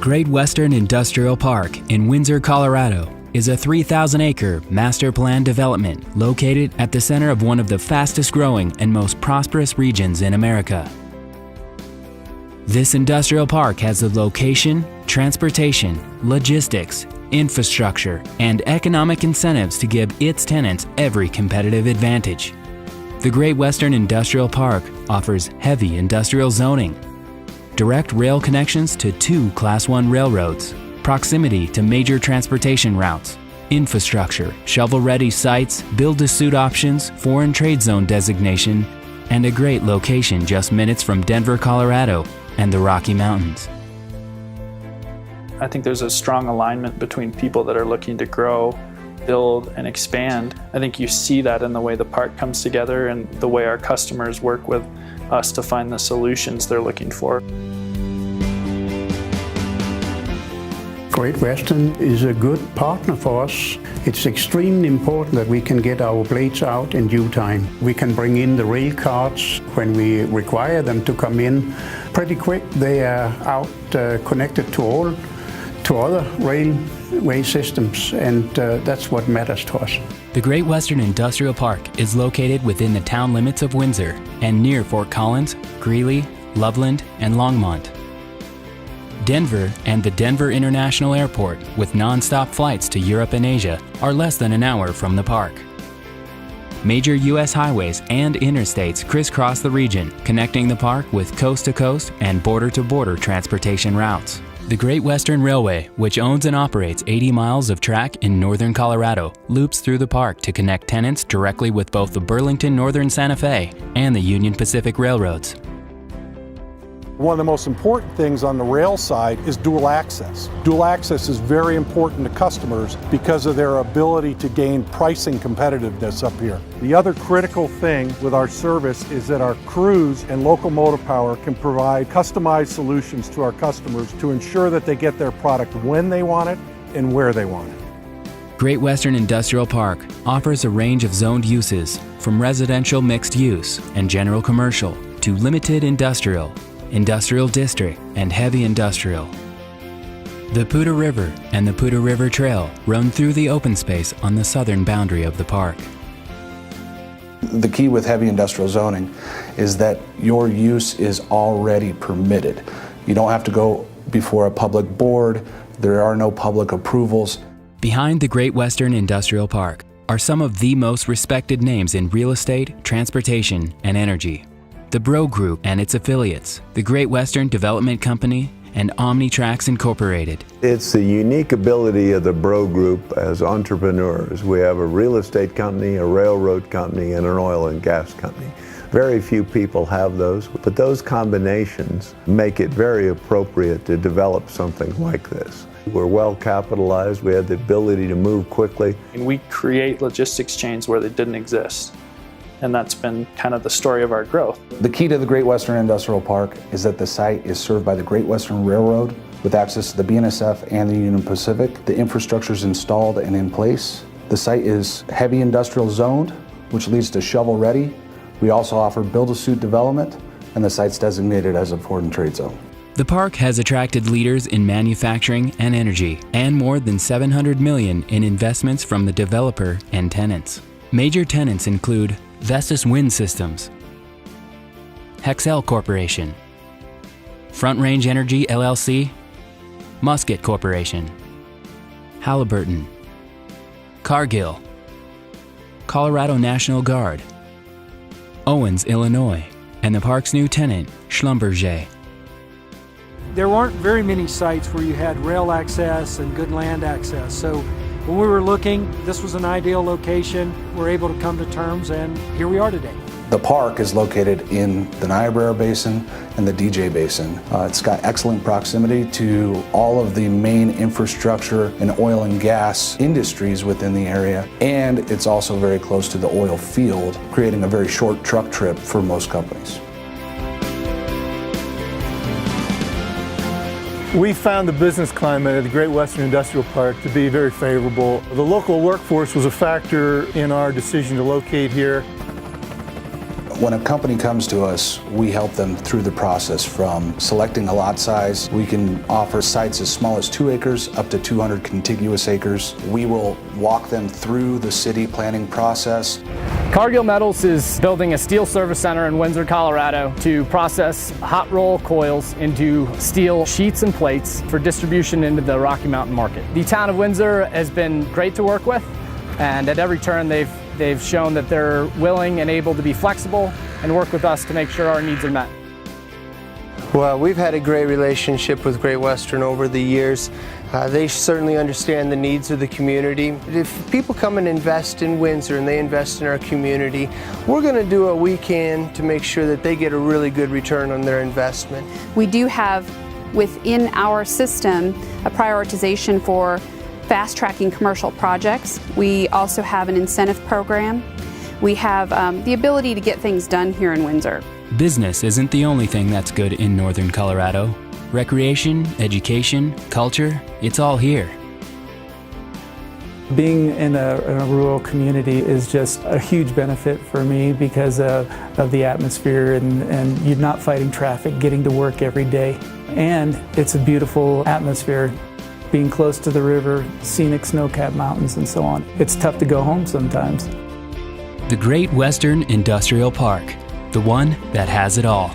Great Western Industrial Park in Windsor, Colorado is a 3,000-acre master plan development located at the center of one of the fastest growing and most prosperous regions in America. This industrial park has the location, transportation, logistics, infrastructure, and economic incentives to give its tenants every competitive advantage. The Great Western Industrial Park offers heavy industrial zoning, direct rail connections to 2 Class I railroads, proximity to major transportation routes, infrastructure, shovel-ready sites, build-to-suit options, foreign trade zone designation, and a great location just minutes from Denver, Colorado, and the Rocky Mountains. I think there's a strong alignment between people that are looking to grow, build, and expand. I think you see that in the way the park comes together and the way our customers work with us to find the solutions they're looking for. Great Western is a good partner for us. It's extremely important that we can get our blades out in due time. We can bring in the rail cars when we require them to come in pretty quick. They are out connected to other railway systems, and that's what matters to us. The Great Western Industrial Park is located within the town limits of Windsor and near Fort Collins, Greeley, Loveland, and Longmont. Denver and the Denver International Airport, with non-stop flights to Europe and Asia, are less than an hour from the park. Major U.S. highways and interstates crisscross the region, connecting the park with coast-to-coast and border-to-border transportation routes. The Great Western Railway, which owns and operates 80 miles of track in northern Colorado, loops through the park to connect tenants directly with both the Burlington Northern Santa Fe and the Union Pacific Railroads. One of the most important things on the rail side is dual access. Dual access is very important to customers because of their ability to gain pricing competitiveness up here. The other critical thing with our service is that our crews and locomotive power can provide customized solutions to our customers to ensure that they get their product when they want it and where they want it. Great Western Industrial Park offers a range of zoned uses, from residential mixed use and general commercial to limited industrial, industrial district, and heavy industrial. The Poudre River and the Poudre River Trail run through the open space on the southern boundary of the park. The key with heavy industrial zoning is that your use is already permitted. You don't have to go before a public board. There are no public approvals. Behind the Great Western Industrial Park are some of the most respected names in real estate, transportation, and energy. The Bro Group and its affiliates, the Great Western Development Company, and OmniTrax Incorporated. It's the unique ability of the Bro Group as entrepreneurs. We have a real estate company, a railroad company, and an oil and gas company. Very few people have those, but those combinations make it very appropriate to develop something like this. We're well capitalized, we have the ability to move quickly. And we create logistics chains where they didn't exist. And that's been kind of the story of our growth. The key to the Great Western Industrial Park is that the site is served by the Great Western Railroad with access to the BNSF and the Union Pacific. The infrastructure is installed and in place. The site is heavy industrial zoned, which leads to shovel ready. We also offer build-to-suit development, and the site's designated as a foreign trade zone. The park has attracted leaders in manufacturing and energy, and more than $700 million in investments from the developer and tenants. Major tenants include Vestas Wind Systems, Hexcel Corporation, Front Range Energy LLC, Musket Corporation, Halliburton, Cargill, Colorado National Guard, Owens, Illinois, and the park's new tenant, Schlumberger. There weren't very many sites where you had rail access and good land access, so when we were looking, this was an ideal location. We're able to come to terms, and here we are today. The park is located in the Niobrara Basin and the DJ Basin. It's got excellent proximity to all of the main infrastructure and oil and gas industries within the area, and it's also very close to the oil field, creating a very short truck trip for most companies. We found the business climate at the Great Western Industrial Park to be very favorable. The local workforce was a factor in our decision to locate here. When a company comes to us, we help them through the process from selecting a lot size. We can offer sites as small as 2 acres up to 200 contiguous acres. We will walk them through the city planning process. Cargill Metals is building a steel service center in Windsor, Colorado to process hot roll coils into steel sheets and plates for distribution into the Rocky Mountain market. The town of Windsor has been great to work with, and at every turn they've shown that they're willing and able to be flexible and work with us to make sure our needs are met. Well, we've had a great relationship with Great Western over the years. They certainly understand the needs of the community. If people come and invest in Windsor and they invest in our community, we're going to do what we can to make sure that they get a really good return on their investment. We do have within our system a prioritization for fast-tracking commercial projects. We also have an incentive program. We have the ability to get things done here in Windsor. Business isn't the only thing that's good in northern Colorado. Recreation, education, culture, it's all here. Being in a rural community is just a huge benefit for me because of the atmosphere and you're not fighting traffic, getting to work every day. And it's a beautiful atmosphere, being close to the river, scenic snow-capped mountains and so on. It's tough to go home sometimes. The Great Western Industrial Park, the one that has it all.